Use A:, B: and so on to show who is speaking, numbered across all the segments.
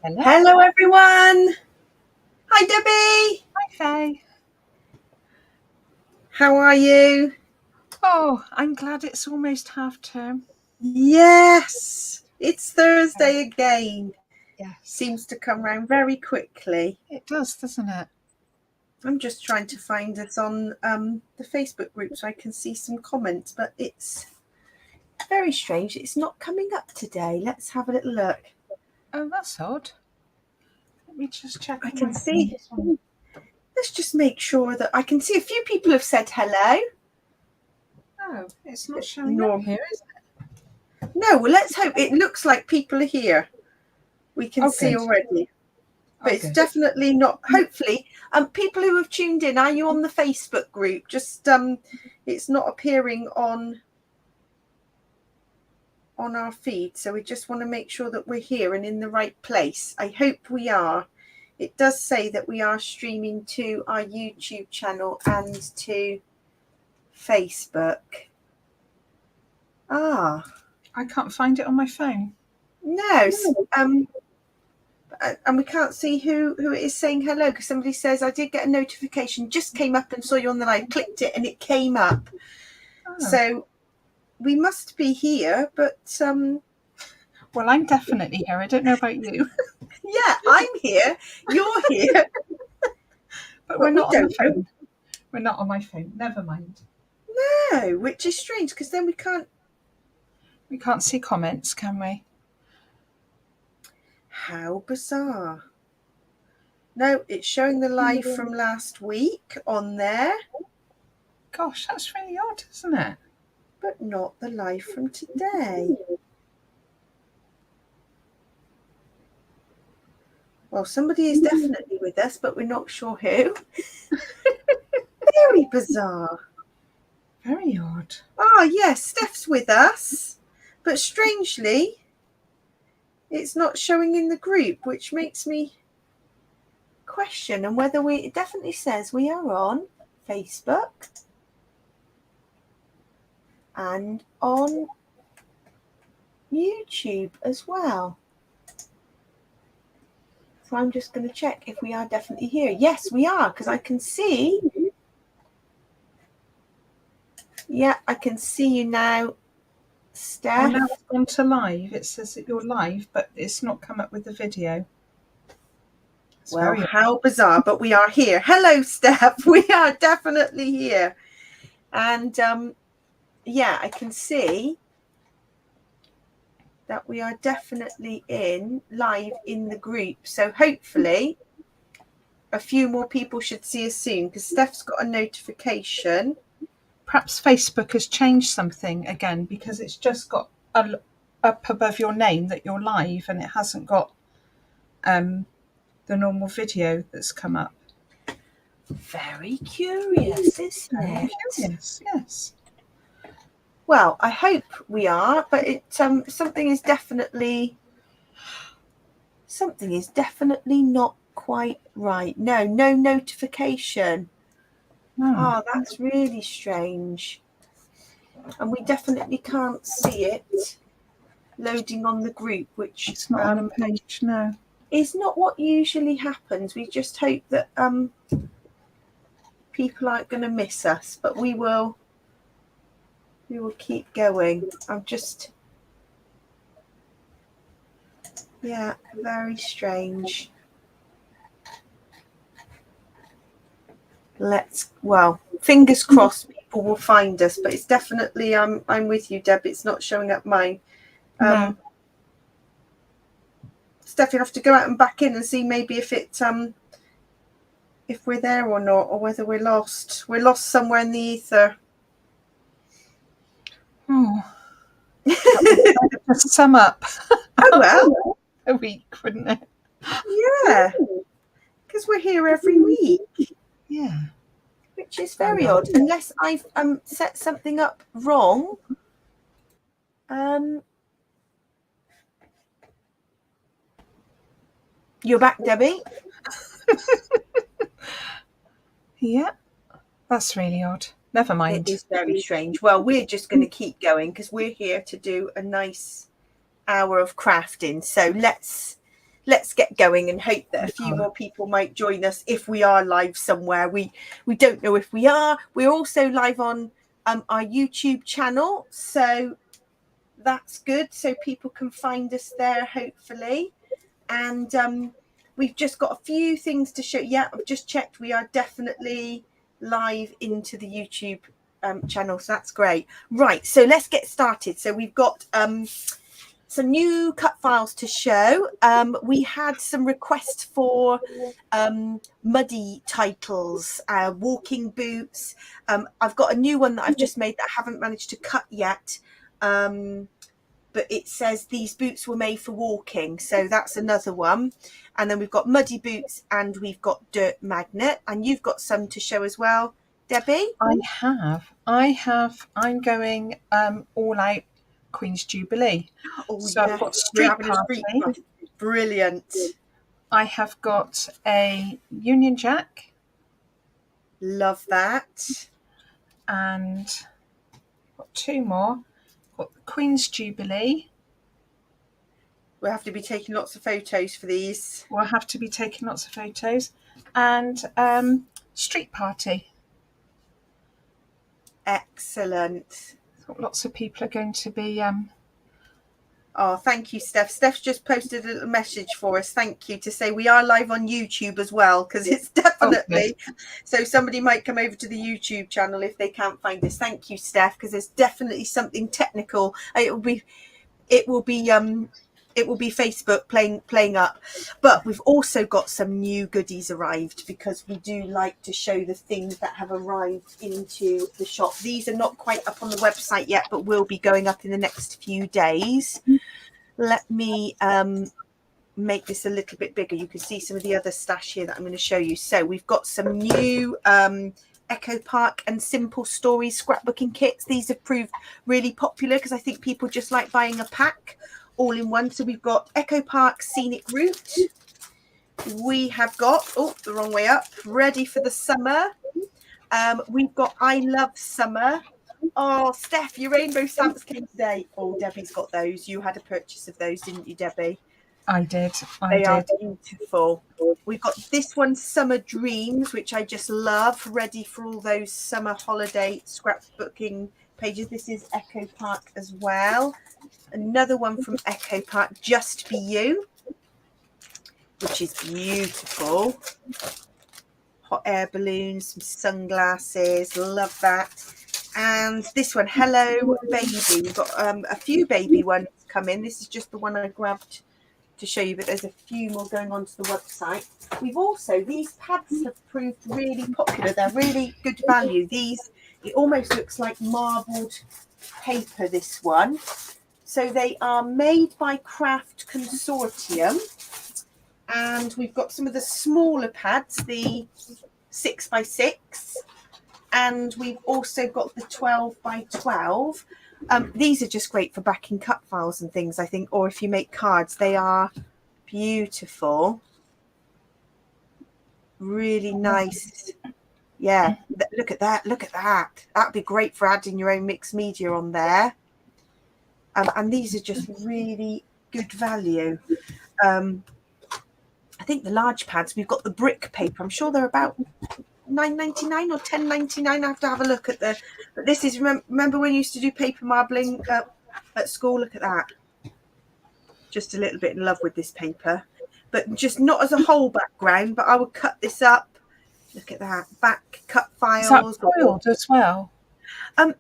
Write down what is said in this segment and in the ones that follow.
A: Hello.
B: Hello, everyone. Hi, Debbie.
A: Hi, Faye.
B: How are you?
A: Oh, I'm glad it's almost half term.
B: Yes, it's Thursday again.
A: Yeah.
B: Seems to come round very quickly.
A: It does, doesn't it?
B: I'm just trying to find us on the Facebook group so I can see some comments, but it's very strange. It's not coming up today. Let's have a little look.
A: Oh, that's odd. Let me just check.
B: I can see. Let's just make sure that I can see a few people have said hello.
A: Oh, it's not showing up here, is it?
B: No, well, let's hope. It looks like people are here. We can see
A: good.
B: already. But it's
A: good.
B: definitely not. Hopefully, people who have tuned in, are you on the Facebook group? Just it's not appearing on our feed, so we just want to make sure that we're here and in the right place. I hope we are. It does say that we are streaming to our YouTube channel and to Facebook. I
A: can't find it on my phone.
B: No. And we can't see who it is saying hello, because somebody says, I did get a notification, just came up and saw you on the live, clicked it and it came up. So we must be here, but
A: well, I'm definitely here. I don't know about you.
B: Yeah, I'm here, you're here.
A: But we're not on the phone. We're not on my phone. Never mind.
B: No, which is strange, because then we can't
A: see comments, can we?
B: How bizarre. No, it's showing the live from last week on there.
A: Gosh, that's really odd, isn't it?
B: But not the live from today. Well, somebody is definitely with us, but we're not sure who. Very bizarre.
A: Very odd.
B: Yes, Steph's with us, but strangely, it's not showing in the group, which makes me question and whether it definitely says we are on Facebook and on YouTube as well. So I'm just going to check if we are definitely here. Yes, we are, because I can see. Yeah, I can see you now, Steph.
A: Now it's gone to live. It says that you're live, but it's not come up with the video.
B: Well, how bizarre, but we are here. Hello, Steph. We are definitely here. And yeah, I can see that we are definitely live in the group. So hopefully a few more people should see us soon, because Steph's got a notification.
A: Perhaps Facebook has changed something again, because it's just got up above your name that you're live, and it hasn't got the normal video that's come up.
B: Very curious, isn't it?
A: Yes.
B: Well, I hope we are, but it something is definitely not quite right. No notification. That's really strange. And we definitely can't see it loading on the group, which
A: it's not on the page. No,
B: is not what usually happens. We just hope that people aren't going to miss us, but we will keep going. Very strange. Fingers crossed people will find us, but it's definitely I'm with you, Deb. It's not showing up mine.
A: No.
B: Steph, you'll have to go out and back in and see maybe if we're there or not, or whether we're lost. We're lost somewhere in the ether.
A: Just sum up.
B: A
A: week, wouldn't it?
B: Yeah, because we're here every week.
A: Yeah,
B: which is very odd, unless I've set something up wrong. You're back, Debbie.
A: Yeah, that's really odd. Never mind.
B: It is very strange. Well, we're just going to keep going, because we're here to do a nice hour of crafting. So let's let's get going and hope that a few more people might join us if we are live somewhere. We don't know if we are. We're also live on our YouTube channel, so that's good. So people can find us there, hopefully. And we've just got a few things to show. Yeah, I've just checked. We are definitely live into the YouTube channel, so that's great. Right, so let's get started. So we've got some new cut files to show. We had some requests for muddy titles, walking boots. I've got a new one that I've just made that I haven't managed to cut yet. But it says these boots were made for walking. So that's another one. And then we've got muddy boots and we've got dirt magnet. And you've got some to show as well, Debbie?
A: I have. I'm going all out Queen's Jubilee.
B: Oh,
A: so
B: yeah.
A: I've got
B: We're having a street party. Brilliant.
A: I have got a Union Jack.
B: Love that.
A: And got two more. Got the Queen's Jubilee.
B: We'll have to be taking lots of photos for these.
A: We'll have to be taking lots of photos. And street party.
B: Excellent.
A: Lots of people are going to be
B: Oh, thank you, Steph. Steph's just posted a little message for us. Thank you, to say we are live on YouTube as well, because it's definitely so somebody might come over to the YouTube channel if they can't find us. Thank you, Steph, because there's definitely something technical. It will be Facebook playing up. But we've also got some new goodies arrived, because we do like to show the things that have arrived into the shop. These are not quite up on the website yet, but will be going up in the next few days. Let me make this a little bit bigger. You can see some of the other stash here that I'm going to show you. So we've got some new Echo Park and Simple Stories scrapbooking kits. These have proved really popular because I think people just like buying a pack all in one. So we've got Echo Park Scenic Route. We have got, the wrong way up, Ready for the Summer. We've got I Love Summer. Oh, Steph, your rainbow stamps came today. Oh, Debbie's got those. You had a purchase of those, didn't you, Debbie?
A: I did.
B: They are beautiful. We've got this one, Summer Dreams, which I just love. Ready for all those summer holiday scrapbooking pages. This is Echo Park as well. Another one from Echo Park, Just Be You, which is beautiful. Hot air balloons, some sunglasses. Love that. And this one, Hello Baby. We've got a few baby ones come in. This is just the one I grabbed to show you, but there's a few more going onto the website. We've also, these pads have proved really popular. They're really good value. These, it almost looks like marbled paper, this one. So they are made by Craft Consortium. And we've got some of the smaller pads, the 6x6. And we've also got the 12x12. These are just great for backing cut files and things, I think, or if you make cards. They are beautiful. Really nice. Yeah, look at that. Look at that. That'd be great for adding your own mixed media on there. And these are just really good value. I think the large pads, we've got the brick paper. I'm sure they're about $9.99 or $10.99. I have to have a look at but this is, remember when you used to do paper marbling at school? Look at that. Just a little bit in love with this paper, but just not as a whole background, but I would cut this up. Look at that. Back cut files.
A: Is that foiled as well?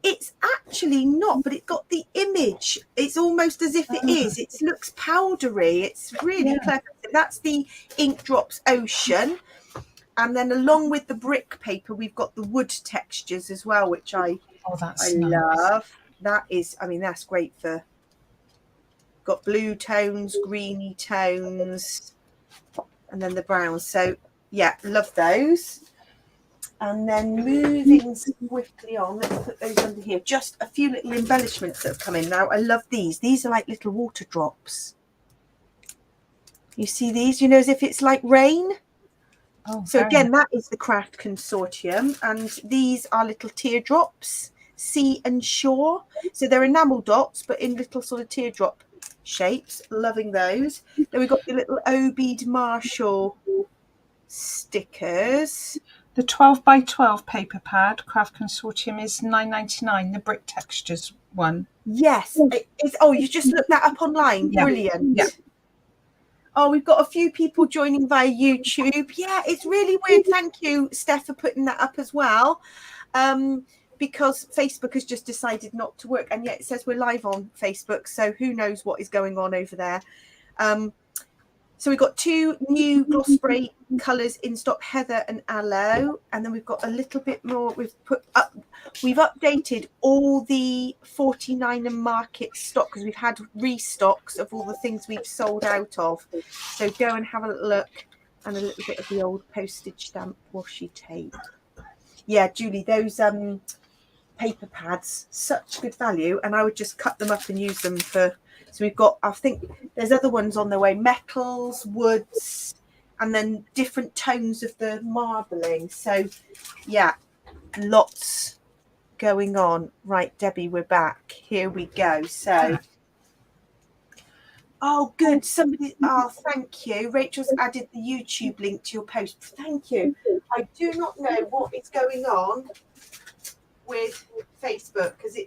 B: It's actually not, but it's got the image. It's almost as if it is. It looks powdery. It's really clever. That's the Ink Drops Ocean. And then along with the brick paper, we've got the wood textures as well, which I love. That is, I mean, that's great for, got blue tones, greeny tones, and then the browns. So, yeah, love those. And then moving swiftly on, let's put those under here. Just a few little embellishments that have come in. Now, I love these. These are like little water drops. You see these? You know, as if it's like rain.
A: Oh,
B: so again, that is the Craft Consortium, and these are little teardrops, sea and shore. So they're enamel dots, but in little sort of teardrop shapes. Loving those. Then we've got the little O-bead Marshall stickers.
A: The 12 by 12 paper pad Craft Consortium is £9.99, the brick textures one.
B: Yes. Oh, you just looked that up online.
A: Yeah.
B: Brilliant.
A: Yeah.
B: Oh, we've got a few people joining via YouTube. Yeah, it's really weird. Thank you, Steph, for putting that up as well. Because Facebook has just decided not to work, and yet it says we're live on Facebook, so who knows what is going on over there. So we've got 2 new gloss spray colours in stock, Heather and Aloe, and then we've got a little bit more. We've updated all the 49 and Market stock because we've had restocks of all the things we've sold out of. So go and have a little look, and a little bit of the old postage stamp washi tape. Yeah, Julie, those paper pads, such good value, and I would just cut them up and use them for. So we've got, I think there's other ones on their way, metals, woods, and then different tones of the marbling. So yeah, lots going on. Right, Debbie, we're back. Here we go. So, oh, good. Somebody, oh, thank you. Rachel's added the YouTube link to your post. Thank you. I do not know what is going on with Facebook because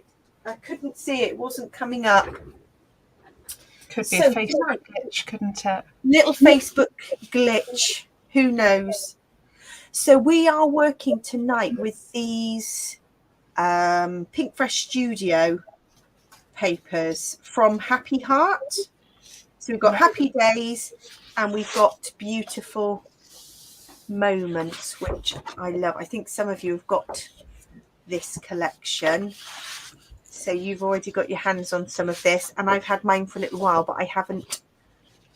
B: I couldn't see it. It wasn't coming up.
A: Could be a Facebook glitch, couldn't it?
B: Little Facebook glitch. Who knows? So we are working tonight with these Pinkfresh Studio papers from Happy Heart. So we've got Happy Days and we've got Beautiful Moments, which I love. I think some of you have got this collection. So you've already got your hands on some of this, and I've had mine for a little while, but I haven't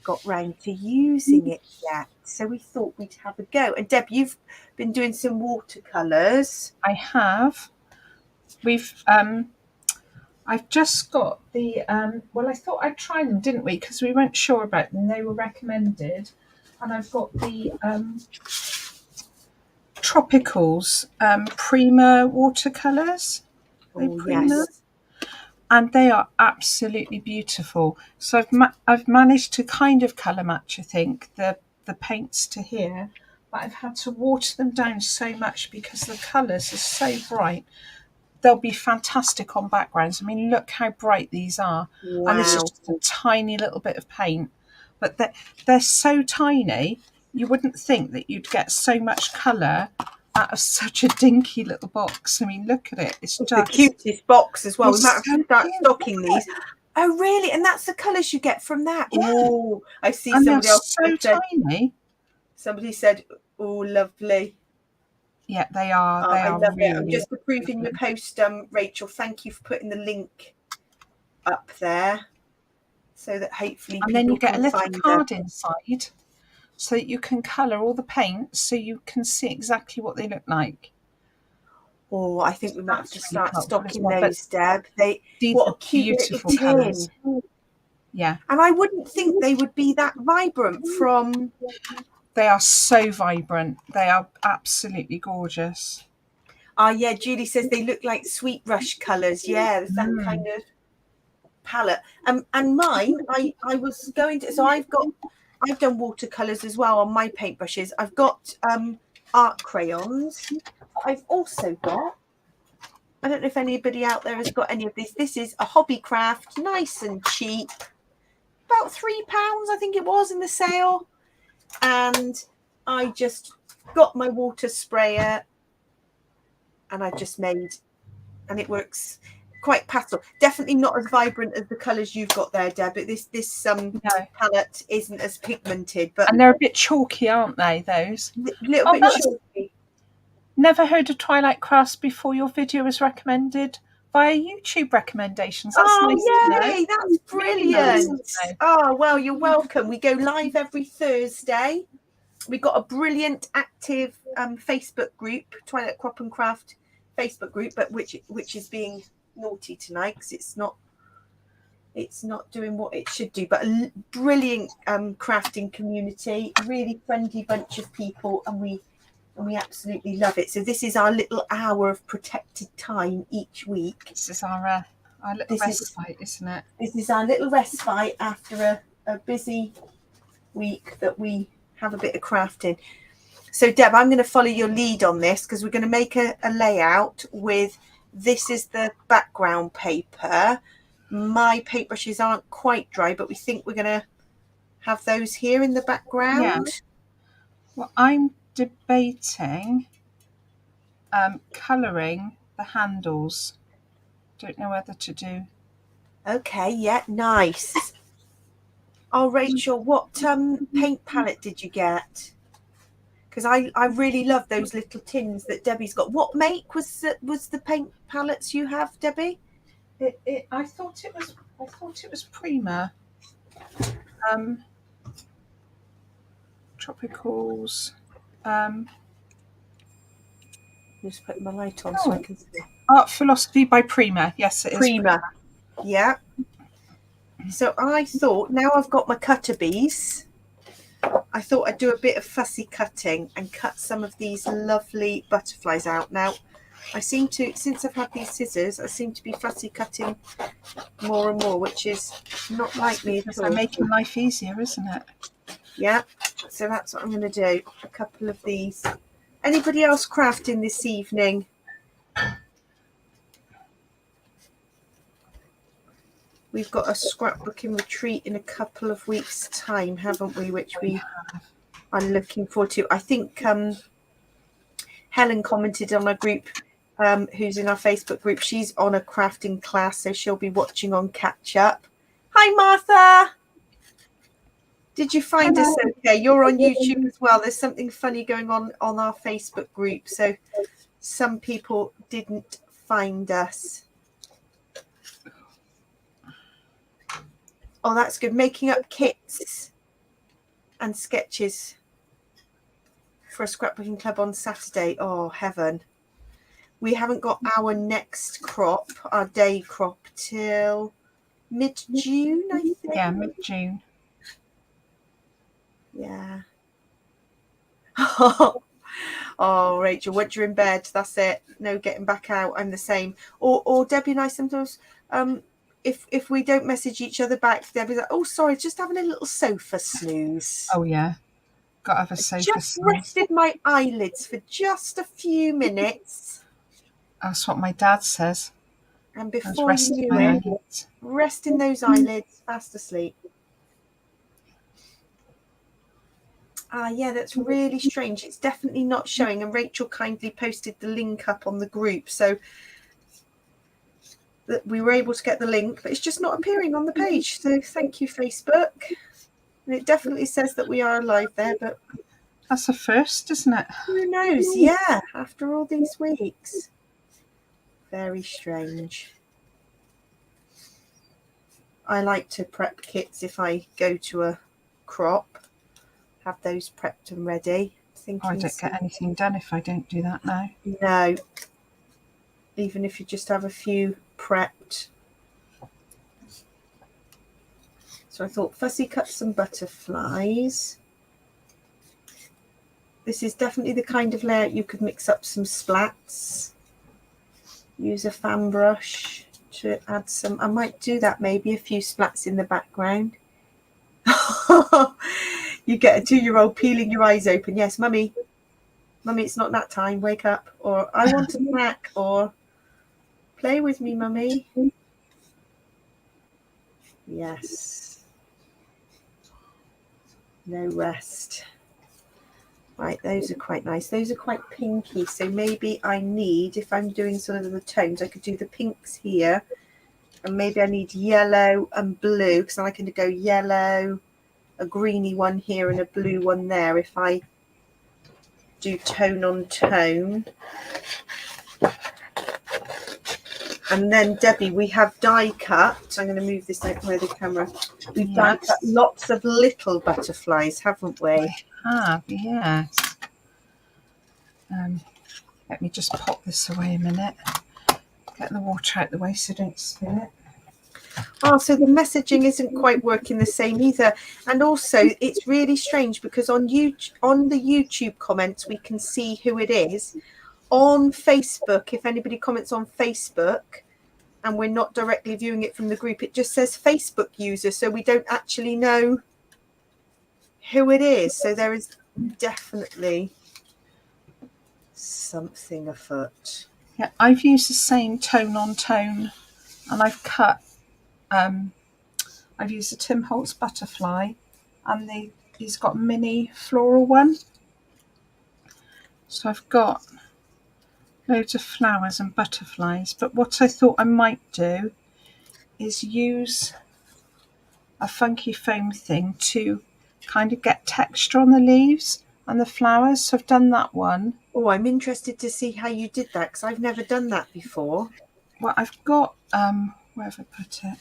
B: got round to using it yet. So we thought we'd have a go. And Deb, you've been doing some watercolours.
A: I have. I've just got the, well, I thought I'd try them, didn't we? Because we weren't sure about them. They were recommended. And I've got the Tropicals Prima watercolours.
B: Oh, yes.
A: And they are absolutely beautiful. So I've managed to kind of colour match, I think, the paints to here, but I've had to water them down so much because the colours are so bright. They'll be fantastic on backgrounds. I mean, look how bright these are.
B: Wow.
A: And this is just a tiny little bit of paint, but they're so tiny, you wouldn't think that you'd get so much colour out of such a dinky little box. I mean, look at it. It's just
B: the cutest box as well. We might have to start stocking these. Oh, really? And that's the colours you get from that? Yeah. Oh, I see.
A: And
B: somebody else
A: so tiny.
B: Somebody said, oh, lovely.
A: Yeah, they are. They are
B: love
A: really.
B: it. I'm just approving your post, Rachel. Thank you for putting the link up there so that hopefully
A: and then you get a little card inside so that you can colour all the paints so you can see exactly what they look like.
B: Oh, I think we might have to start stocking those, Deb.
A: These are beautiful colours. Yeah.
B: And I wouldn't think they would be that vibrant from...
A: They are so vibrant. They are absolutely gorgeous.
B: Yeah, Julie says they look like Sweet Rush colours. Yeah, there's that kind of palette. And mine, I was going to... So I've done watercolours as well on my paintbrushes. I've got art crayons. I've also got... I don't know if anybody out there has got any of these. This is a hobby craft, nice and cheap. About £3, I think it was, in the sale. And I just got my water sprayer and I just made, and it works quite pastel. Definitely not as vibrant as the colours you've got there, Deb. But this palette isn't as pigmented.
A: And they're a bit chalky, aren't they, those?
B: Little bit chalky.
A: Never heard of Twilight Crafts before your video was recommended via YouTube recommendations. That's nice to know.
B: Yay, that's brilliant. Nice. Oh, well, you're welcome. We go live every Thursday. We've got a brilliant active Facebook group, Twilight Crop and Craft Facebook group, but which is being naughty tonight because it's not doing what it should do. But a brilliant crafting community, really friendly bunch of people, and we absolutely love it. So this is our little hour of protected time each week.
A: This is our Our little respite, isn't it?
B: This is our little respite after a busy week that we have a bit of crafting. So Deb, I'm going to follow your lead on this because we're going to make a layout with, this is the background paper. My paintbrushes aren't quite dry, but we think we're going to have those here in the background.
A: Yeah. Well, I'm debating colouring the handles. Don't know whether to do.
B: Okay, yeah, nice. Oh, Rachel, what paint palette did you get? Because I really love those little tins that Debbie's got. What make was the paint palettes you have, Debbie?
A: I thought it was Prima. Tropicals.
B: Just put my light on so I can see.
A: Art Philosophy by Prima. Yes, it is
B: Prima. Yeah. So I thought, now I've got my cutter bees, I thought I'd do a bit of fussy cutting and cut some of these lovely butterflies out. Now, I seem to, since I've had these scissors, I seem to be fussy cutting more and more, which is not like me at all.
A: Making life easier, isn't it?
B: Yeah, so that's what I'm going to do. A couple of these. Anybody else crafting this evening? We've got a scrapbooking retreat in a couple of weeks' time, haven't we? Which we are looking forward to. I think Helen commented on a group who's in our Facebook group. She's on a crafting class, so she'll be watching on catch up. Hi, Martha. Did you find us okay? You're on YouTube as well. There's something funny going on our Facebook group, so some people didn't find us. Oh, that's good. Making up kits and sketches for a scrapbooking club on Saturday. Oh, heaven. We haven't got our next crop, our day crop, till mid-June, I think.
A: Yeah, mid-June.
B: Yeah. Oh, Rachel, once you're in bed, that's it. No getting back out. I'm the same. Or Debbie and I sometimes, if we don't message each other back, Debbie's like, oh, sorry, just having a little sofa snooze.
A: Oh, yeah. Got to have a sofa
B: just
A: snooze.
B: Rested my eyelids for just a few minutes.
A: That's what my dad says.
B: And before you knew it, resting those eyelids, fast asleep. Yeah, that's really strange. It's definitely not showing. And Rachel kindly posted the link up on the group. So that we were able to get the link, but it's just not appearing on the page. So thank you, Facebook. And it definitely says that we are live there, but
A: that's a first, isn't it?
B: Who knows? Yeah, after all these weeks. Very strange. I like to prep kits if I go to a crop. Have those prepped and ready.
A: I don't get anything done if I don't do that now.
B: No. Even if you just have a few prepped. So I thought fussy cut some butterflies. This is definitely the kind of layout you could mix up some splats. Use a fan brush to add some. I might do that, maybe a few splats in the background. You get a 2-year-old peeling your eyes open. Yes, mummy, it's not that time. Wake up. Or I want a snack. Or play with me, mummy. Yes. No rest. Right, those are quite nice. Those are quite pinky. So maybe I need, if I'm doing sort of the tones, I could do the pinks here. And maybe I need yellow and blue, because then I can go yellow, a greeny one here and a blue one there if I do tone on tone. And then Debbie, we have die cut. I'm going to move this out where the camera. We've die cut lots of little butterflies, haven't we?
A: We have, yes. Let me just pop this away a minute. Get the water out the way so don't spill it.
B: Oh, so the messaging isn't quite working the same either. And also, it's really strange because on the YouTube comments, we can see who it is. On Facebook, if anybody comments on Facebook, and we're not directly viewing it from the group. It just says Facebook user, so we don't actually know who it is. So there is definitely something afoot.
A: Yeah, I've used the same tone on tone, and I've cut. I've used the Tim Holtz butterfly, and he's got a mini floral one. So I've got loads of flowers and butterflies. But what I thought I might do is use a funky foam thing to kind of get texture on the leaves and the flowers. So I've done that one.
B: Oh, I'm interested to see how you did that, because I've never done that before.
A: Well, I've got, where have I put it?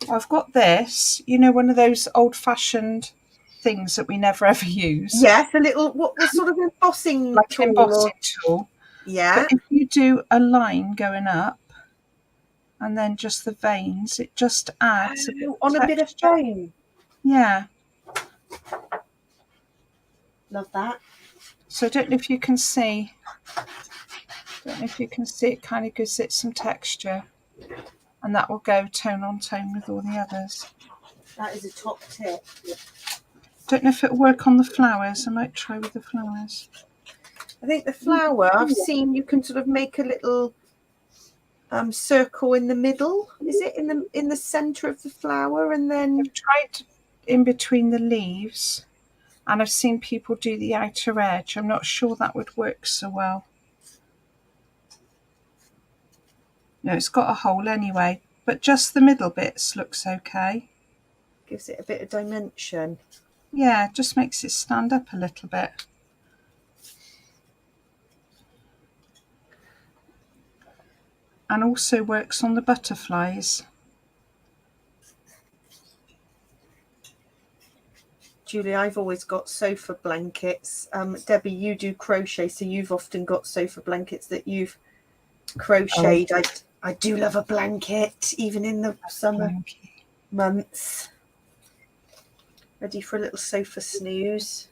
A: Well, I've got this, you know, one of those old-fashioned things that we never ever use.
B: Yes, a little, what was sort of embossing
A: like
B: tool?
A: An embossing tool.
B: Yeah.
A: But if you do a line going up and then just the veins, it just adds
B: on a bit of foam.
A: Yeah.
B: Love that.
A: So I don't know if you can see. It kind of gives it some texture, and that will go tone on tone with all the others.
B: That is a top tip.
A: Don't know if it'll work on the flowers. I might try with the flowers.
B: I think the flower, I've seen you can sort of make a little circle in the middle. Is it in the center of the flower? And then
A: I've tried in between the leaves, and I've seen people do the outer edge. I'm not sure that would work so well. No, it's got a hole anyway, but just the middle bits looks okay.
B: Gives it a bit of dimension.
A: Yeah, it just makes it stand up a little bit. And also works on the butterflies.
B: Julie, I've always got sofa blankets. Debbie, you do crochet, so you've often got sofa blankets that you've crocheted. Oh. I do love a blanket, even in the summer months. Ready for a little sofa snooze.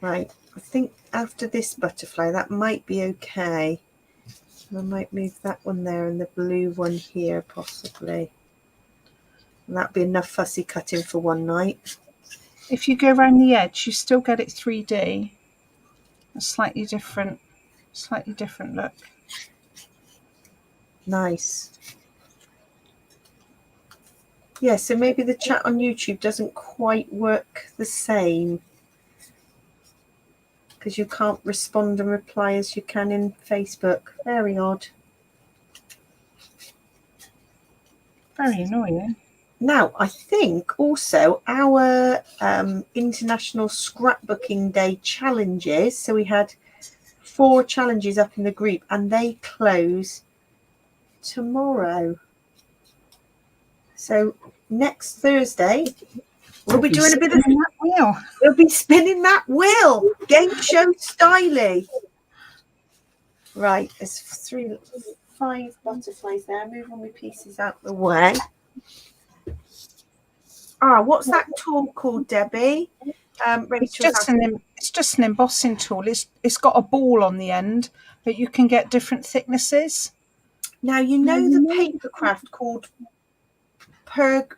B: Right, I think after this butterfly, that might be okay. I might move that one there and the blue one here, possibly. And that'd be enough fussy cutting for one night.
A: If you go around the edge, you still get it 3D. A slightly different look.
B: Nice. Yeah, so maybe the chat on YouTube doesn't quite work the same, because you can't respond and reply as you can in Facebook. Very odd.
A: Very annoying.
B: Now, I think also our International Scrapbooking Day challenges, so we had 4 challenges up in the group, and they close tomorrow. So next Thursday, we'll be doing a bit of
A: that wheel.
B: We'll be spinning that wheel, game show styly. Right, there's 5 butterflies there. Move all my pieces out the way. What's that tool called, Debbie?
A: It's just an embossing tool. It's got a ball on the end, but you can get different thicknesses.
B: Now, you know the paper craft called parchment.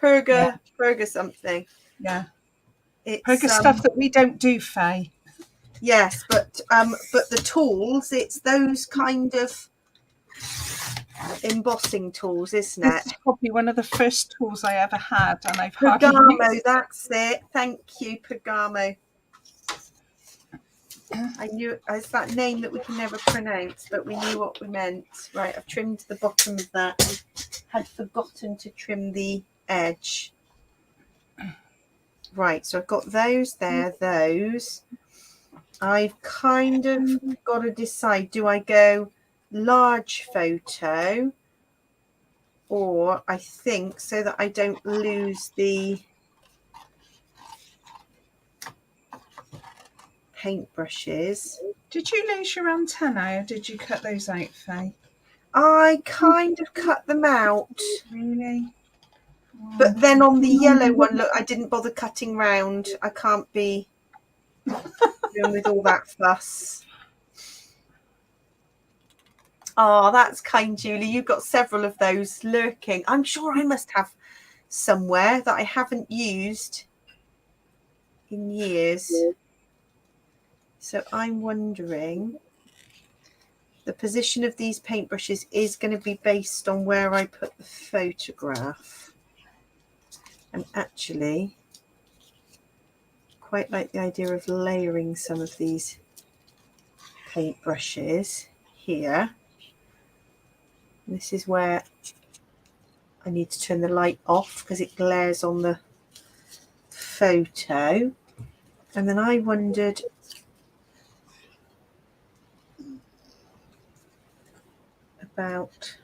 B: Perga something.
A: Yeah. It's stuff that we don't do, Faye.
B: Yes, but the tools, it's those kind of embossing tools, isn't it?
A: It's probably one of the first tools I ever had, and I've
B: Pergamo, that's it. Thank you, Pergamo. I knew it's that name that we can never pronounce, but we knew what we meant. Right, I've trimmed the bottom of that. I had forgotten to trim the edge. Right, so I've got those there, those. I've kind of got to decide, do I go large photo, or I think, so that I don't lose the paintbrushes.
A: Did you lose your antennae, or did you cut those out, Faye?
B: I kind of cut them out.
A: Really?
B: But then on the yellow one, look, I didn't bother cutting round. I can't be doing with all that fuss. Oh, that's kind, Julie. You've got several of those lurking. I'm sure I must have somewhere that I haven't used in years. So I'm wondering, the position of these paintbrushes is going to be based on where I put the photograph. And actually, quite like the idea of layering some of these paintbrushes here. This is where I need to turn the light off because it glares on the photo. And then I wondered about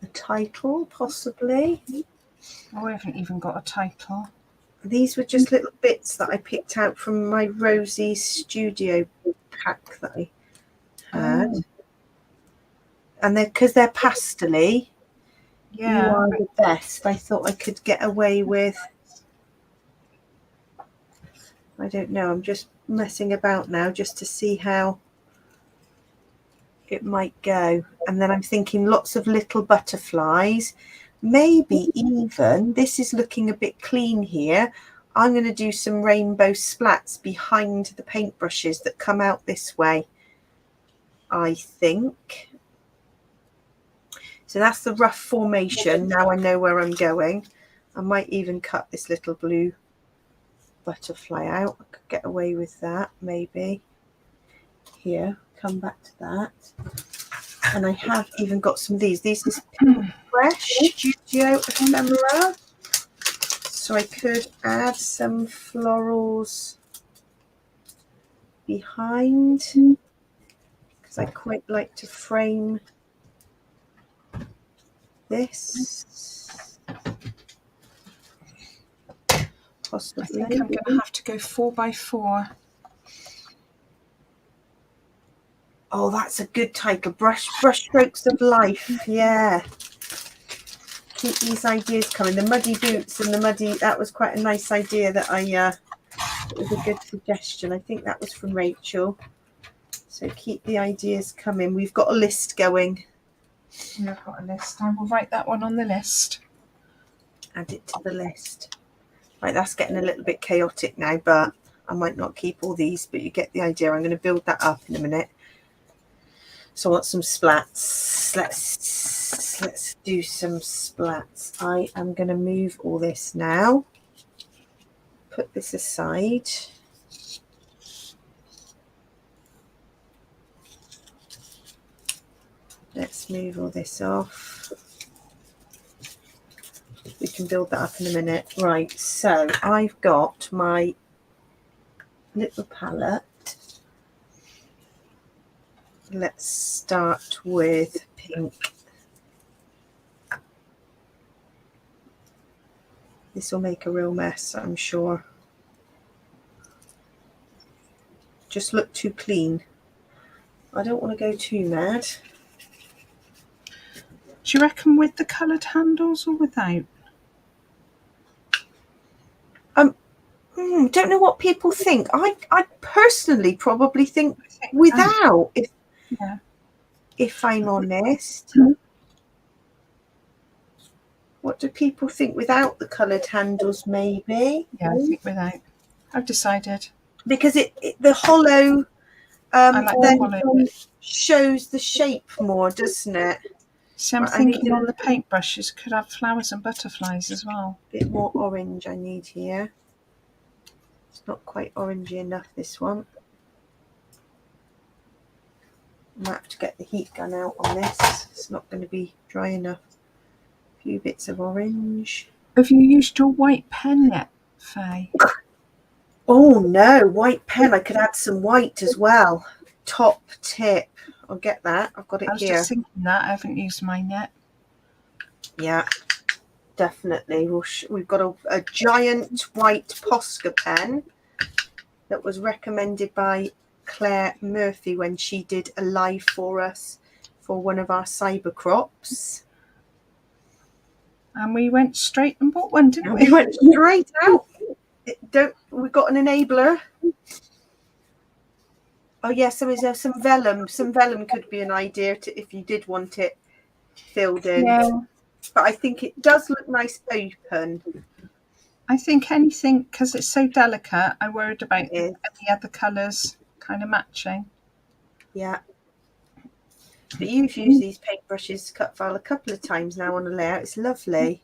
B: the title, possibly.
A: Oh, I haven't even got a title.
B: These were just little bits that I picked out from my Rosie Studio pack that I had. Oh. And because they're pastel-y,
A: yeah,
B: you are the best. I thought I could get away with, I don't know, I'm just messing about now just to see how it might go. And then I'm thinking lots of little butterflies. Maybe even, this is looking a bit clean here, I'm going to do some rainbow splats behind the paintbrushes that come out this way, I think. So that's the rough formation. Now I know where I'm going. I might even cut this little blue butterfly out. I could get away with that, maybe. Here, come back to that. And I have even got some of these. These is Pinkfresh Studio Ephemera. So I could add some florals behind because I quite like to frame this. Possibly.
A: I think I'm going to have to go 4x4.
B: Oh, that's a good title. Brush strokes of life. Yeah. Keep these ideas coming. The muddy boots and the muddy, that was quite a nice idea that it was a good suggestion. I think that was from Rachel. So keep the ideas coming. We've got a list going.
A: Yeah, I've got a list. I will write that one on the list.
B: Add it to the list. Right, that's getting a little bit chaotic now, but I might not keep all these, but you get the idea. I'm going to build that up in a minute. So I want some splats. Let's do some splats. I am going to move all this now. Put this aside. Let's move all this off. We can build that up in a minute. Right, so I've got my little palette. Let's start with pink. This will make a real mess, I'm sure. Just look too clean. I don't want to go too mad.
A: Do you reckon with the coloured handles or without?
B: Don't know what people think. I personally probably think without, if I'm honest. What do people think without the coloured handles, maybe?
A: Yeah, I think without. I've decided.
B: Because the hollow
A: I like
B: then
A: the hollow
B: shows the shape more, doesn't it?
A: So I'm thinking on the paintbrushes could have flowers and butterflies as well.
B: A bit more orange I need here. It's not quite orangey enough, this one. I might have to get the heat gun out on this. It's not going to be dry enough. A few bits of orange.
A: Have you used your white pen yet, Faye?
B: Oh no, white pen. I could add some white as well. Top tip. I'll get that. I've got it here. I was
A: just thinking that. I haven't used mine yet.
B: Yeah, definitely. We've got a giant white Posca pen that was recommended by Claire Murphy when she did a live for us for one of our cyber crops.
A: And we went straight and bought one, didn't we?
B: We went straight out. We got an enabler. Oh yes, so is there some vellum? Some vellum could be an idea if you did want it filled in.
A: Yeah.
B: But I think it does look nice open.
A: I think anything, because it's so delicate, I worried about any other colours kind of matching.
B: Yeah. But you've used these paintbrushes, Cutfile, a couple of times now on a layout. It's lovely.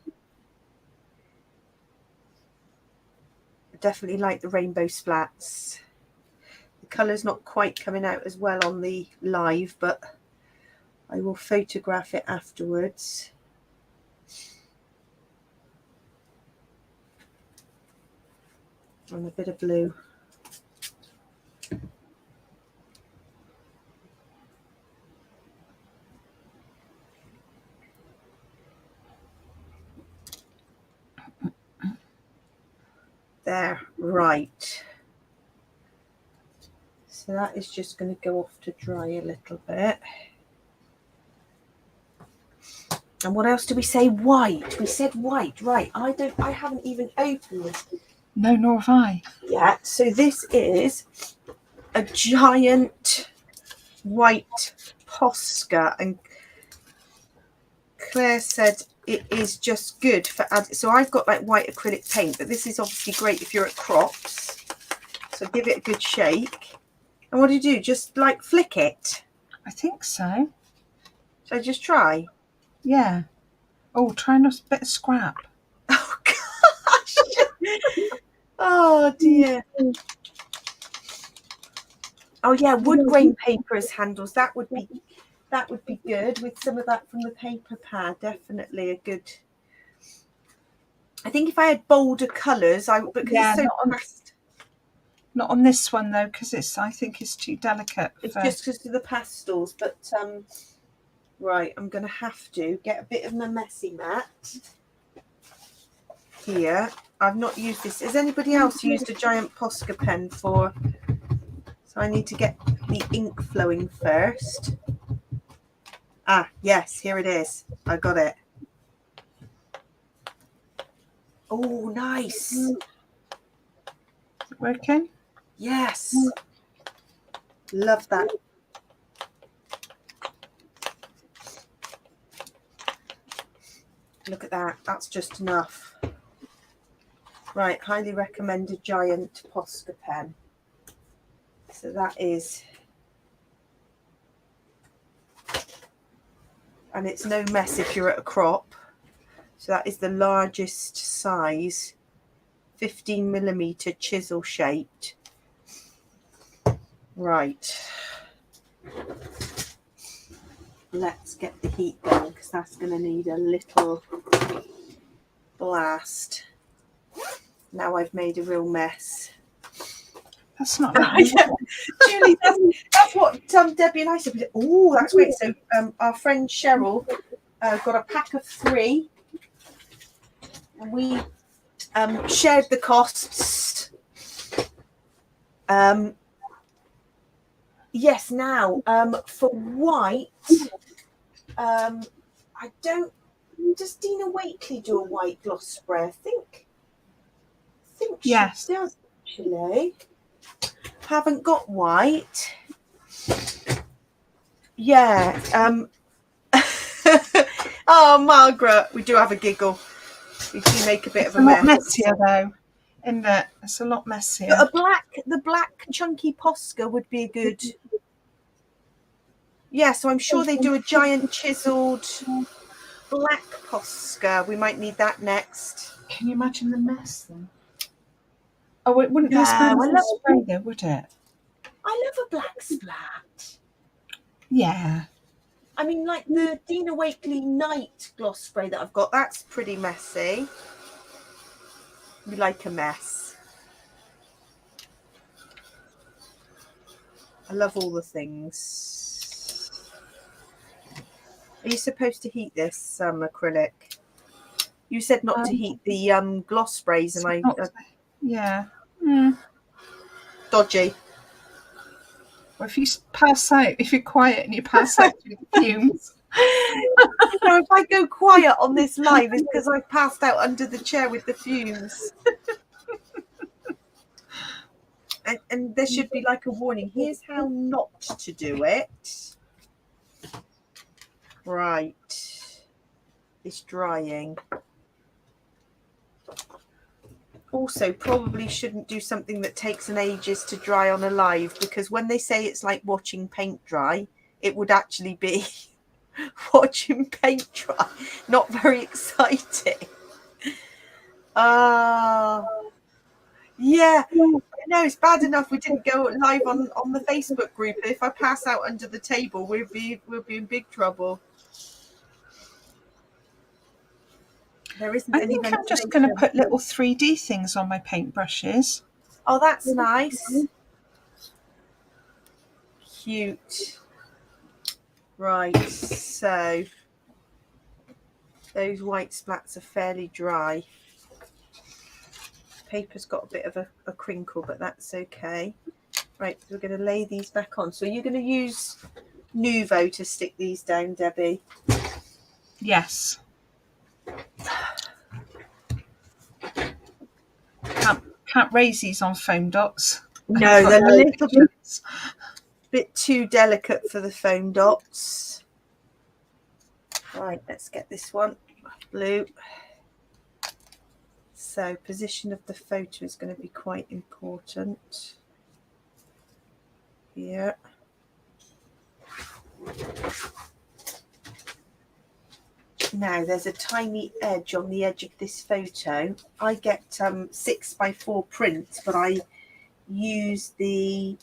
B: I definitely like the rainbow splats. The colour's not quite coming out as well on the live, but I will photograph it afterwards. And a bit of blue. There, right. So that is just going to go off to dry a little bit. And what else do we say? White. We said white, right? I haven't even opened this.
A: No, nor have I.
B: Yeah. So this is a giant white Posca, and Claire said it is just good for so I've got like white acrylic paint, but this is obviously great if you're at crops. So give it a good shake. And what do? Just like flick it?
A: I think so.
B: So just try.
A: Yeah. Oh, try a bit of scrap.
B: Oh gosh. Oh dear. Oh yeah, wood grain paper as handles. That would be good with some of that from the paper pad. Definitely a good. I think if I had bolder colours, because it's so fast.
A: Not on this one though, because I think it's too delicate.
B: It's just because of the pastels, but right, I'm going to have to get a bit of my messy mat here. I've not used this. Has anybody else used a giant Posca pen for? So I need to get the ink flowing first. Ah, yes, here it is. I got it. Oh, nice. Is
A: it working?
B: Yes. Love that. Look at that. That's just enough. Right, highly recommend a giant Posca pen. So that is, and it's no mess if you're at a crop. So that is the largest size, 15mm chisel shaped. Right. Let's get the heat going, because that's going to need a little blast. Now I've made a real mess.
A: That's not right.
B: Yeah. Julie, that's what Debbie and I said. Oh, that's great. So our friend Cheryl got a pack of 3. And we shared the costs. Yes, now for white, I don't. Does Dina Wakely do a white gloss spray? I think
A: yes.
B: She does actually. Haven't got white. Yeah. Oh, Margaret, we do have a giggle. We do make a bit of a mess.
A: It's a lot messier though, isn't it? It's a lot messier.
B: But the black chunky Posca would be a good. Yeah, so I'm sure they do a giant chiseled black Posca. We might need that next.
A: Can you imagine the mess then? Oh, it wouldn't be as bad as a spray though, would it?
B: I love a black splat.
A: Yeah.
B: I mean, like the Dina Wakely Night gloss spray that I've got, that's pretty messy. We like a mess. I love all the things. Are you supposed to heat this acrylic? You said not to heat the gloss sprays, and
A: yeah.
B: Dodgy.
A: Well, if you pass out, if you're quiet and you pass out through the fumes.
B: If I go quiet on this live, it's because I passed out under the chair with the fumes. And there should be like a warning. Here's how not to do it. Right. It's drying. Also, probably shouldn't do something that takes an ages to dry on a live, because when they say it's like watching paint dry, it would actually be watching paint dry. Not very exciting. Yeah. No, it's bad enough we didn't go live on the Facebook group. If I pass out under the table, we'll be in big trouble. There isn't
A: I
B: any
A: think I'm just
B: ventilation.
A: going to put little 3D things on my paintbrushes.
B: Oh, that's nice. Cute. Right, so those white splats are fairly dry. Paper's got a bit of a crinkle, but that's okay. Right, we're going to lay these back on. So you're going to use Nuvo to stick these down, Debbie?
A: Yes. Can't raise these on foam dots.
B: No, they're a little bit too delicate for the foam dots. Right, let's get this one blue. So position of the photo is going to be quite important. Yeah. Now there's a tiny edge on the edge of this photo. I get 6x4 print, but I use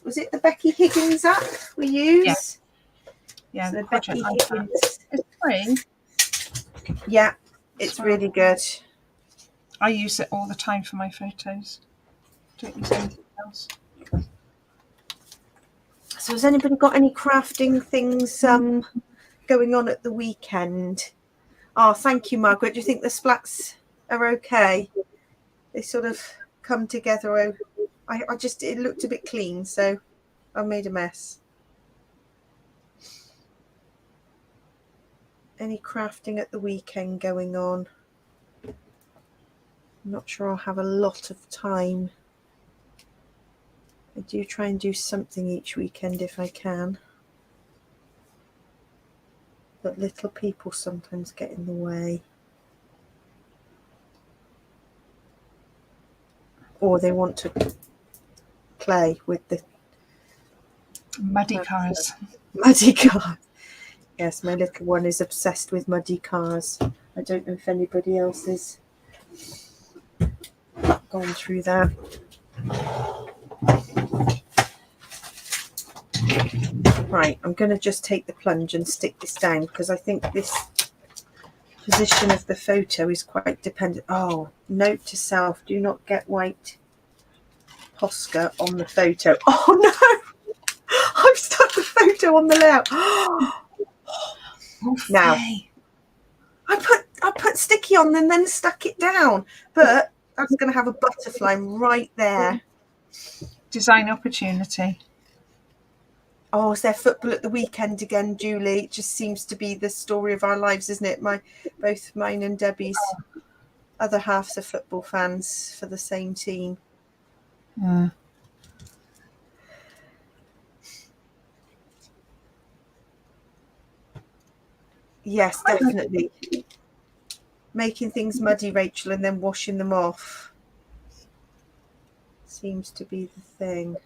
B: was it the Becky Higgins app we use?
A: Yeah,
B: so the
A: Becky
B: Higgins.
A: It's free.
B: Yeah, it's really good.
A: I use it all the time for my photos. Don't use anything else.
B: So has anybody got any crafting things going on at the weekend? Oh, thank you, Margaret. Do you think the splats are okay? They sort of come together. It looked a bit clean, so I made a mess. Any crafting at the weekend going on? I'm not sure I'll have a lot of time. I do try and do something each weekend if I can. But little people sometimes get in the way. Or they want to play with the
A: muddy cars.
B: Muddy cars. Yes, my little one is obsessed with muddy cars. I don't know if anybody else has gone through that. Right, I'm going to just take the plunge and stick this down because I think this position of the photo is quite dependent. Oh, note to self, do not get white Posca on the photo. Oh no, I've stuck the photo on the layout. Now, I put sticky on and then stuck it down, but that's going to have a butterfly right there.
A: Design opportunity.
B: Oh, is there football at the weekend again, Julie? It just seems to be the story of our lives, isn't it? Both mine and Debbie's other halves are football fans for the same team.
A: Yeah.
B: Yes, definitely. Making things muddy, Rachel, and then washing them off seems to be the thing.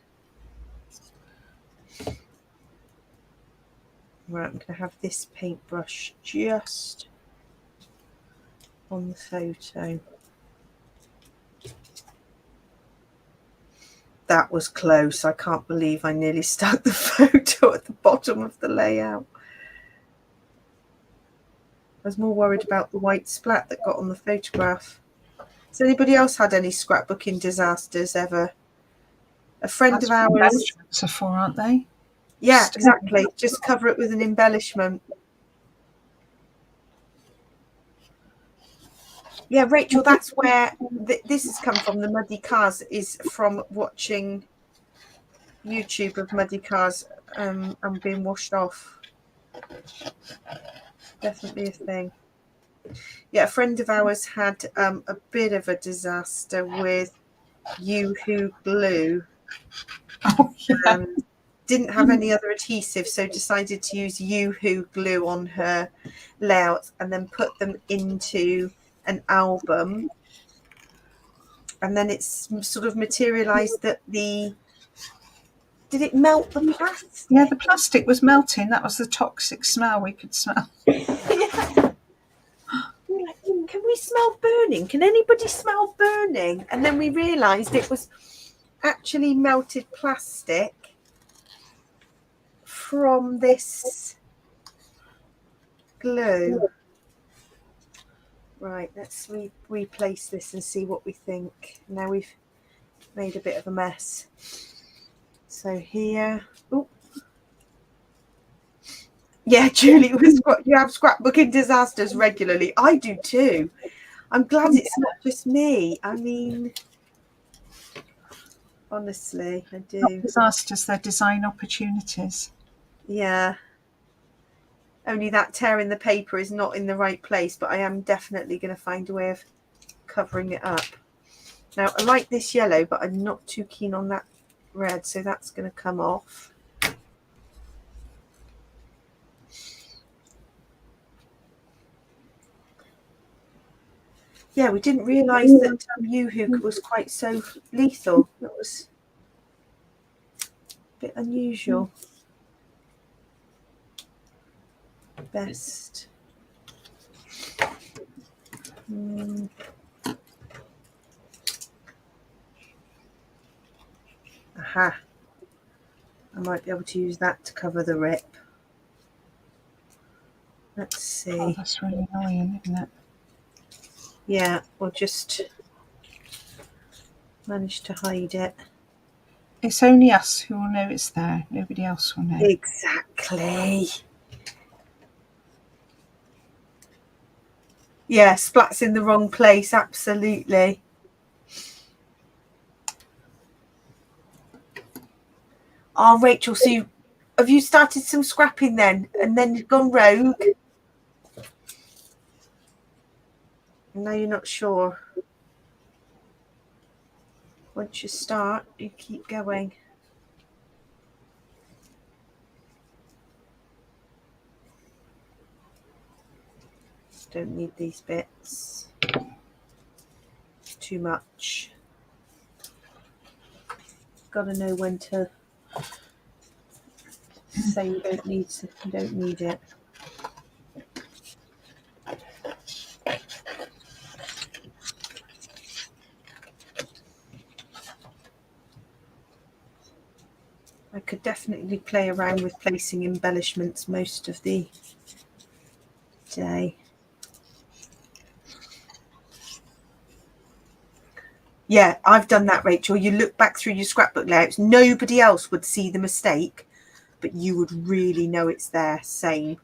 B: Right, I'm going to have this paintbrush just on the photo. That was close. I can't believe I nearly stuck the photo at the bottom of the layout. I was more worried about the white splat that got on the photograph. Has anybody else had any scrapbooking disasters ever? A friend of ours.
A: Embellishments are for, aren't they?
B: Yeah, exactly. Just cover it with an embellishment. Yeah, Rachel, that's where this has come from. The muddy cars is from watching YouTube of muddy cars and being washed off. definitely a thing. Yeah, a friend of ours had a bit of a disaster with Yoo-hoo glue.
A: Oh, yeah.
B: Didn't have any other adhesive, so decided to use Yoo-hoo glue on her layouts and then put them into an album. And then it's sort of materialized that did it melt the plastic?
A: Yeah, the plastic was melting. That was the toxic smell we could smell.
B: Yeah. We're like, can we smell burning? Can anybody smell burning? And then we realized it was actually melted plastic from this glue. Right, let's replace this and see what we think. Now we've made a bit of a mess. So here, oh, yeah, Julie, you have scrapbooking disasters regularly. I do too. I'm glad it's not just me. I mean, honestly, I do.
A: Not disasters, they're design opportunities.
B: Yeah. Only that tear in the paper is not in the right place, but I am definitely going to find a way of covering it up. Now, I like this yellow, but I'm not too keen on that red, so that's going to come off. Yeah, we didn't realise that Yoo-hoo was quite so lethal. That was a bit unusual. Best. Aha. I might be able to use that to cover the rip. Let's see.
A: Oh, that's really annoying, isn't it?
B: Yeah, we'll just manage to hide it.
A: It's only us who will know it's there. Nobody else will know.
B: Exactly. Yeah, splats in the wrong place, absolutely. Oh, Rachel, so have you started some scrapping then and then gone rogue? No, you're not sure. Once you start, you keep going. Don't need these bits. Too much. Gotta know when to say you don't need it. I could definitely play around with placing embellishments most of the day. Yeah, I've done that, Rachel. You look back through your scrapbook layouts, nobody else would see the mistake, but you would really know it's there. Same.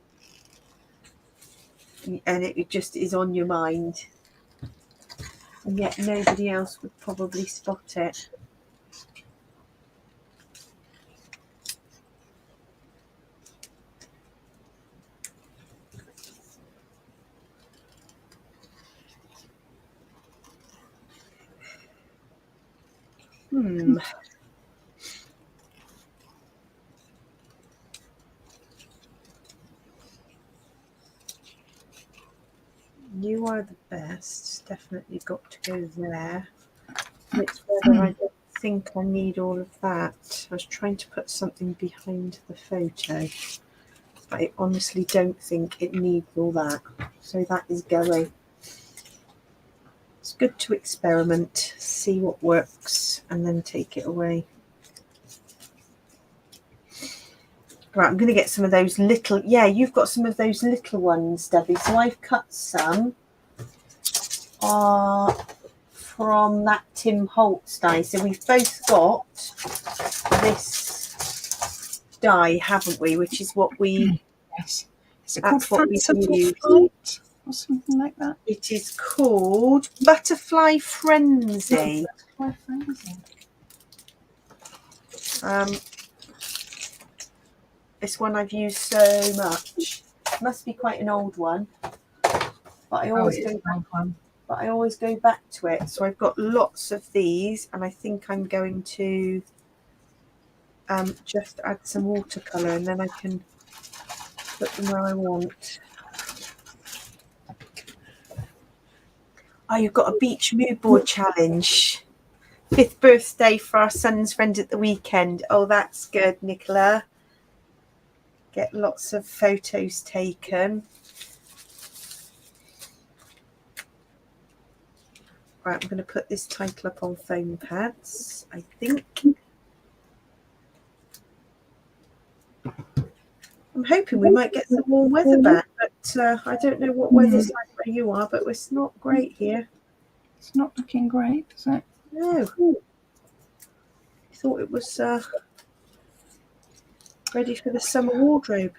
B: And it just is on your mind. And yet nobody else would probably spot it. You are the best. Definitely got to go there. It's whether I don't think I need all of that. I was trying to put something behind the photo. I honestly don't think it needs all that. So that is going. It's good to experiment, see what works, and then take it away. Right, I'm going to get some of those little, yeah, you've got some of those little ones, Debbie. So I've cut some from that Tim Holtz die. So we've both got this die, haven't we? Which is what we...
A: Yes. Is it called Fanciful Flight or something like that?
B: It is called Butterfly Frenzy.
A: Butterfly Frenzy.
B: This one I've used so much. must be quite an old one. But I
A: Oh,
B: always
A: it's an old one.
B: But I always go back to it. So I've got lots of these, and I think I'm going to just add some watercolour, and then I can put them where I want. Oh, you've got a beach mood board challenge. 5th birthday for our son's friend at the weekend. Oh, that's good, Nicola. Get lots of photos taken. Right, I'm going to put this title up on foam pads, I think. I'm hoping we might get some warm weather back, but I don't know what weather's like where you are, but it's not great here.
A: It's not looking great, is it?
B: No. I thought it was ready for the summer wardrobe.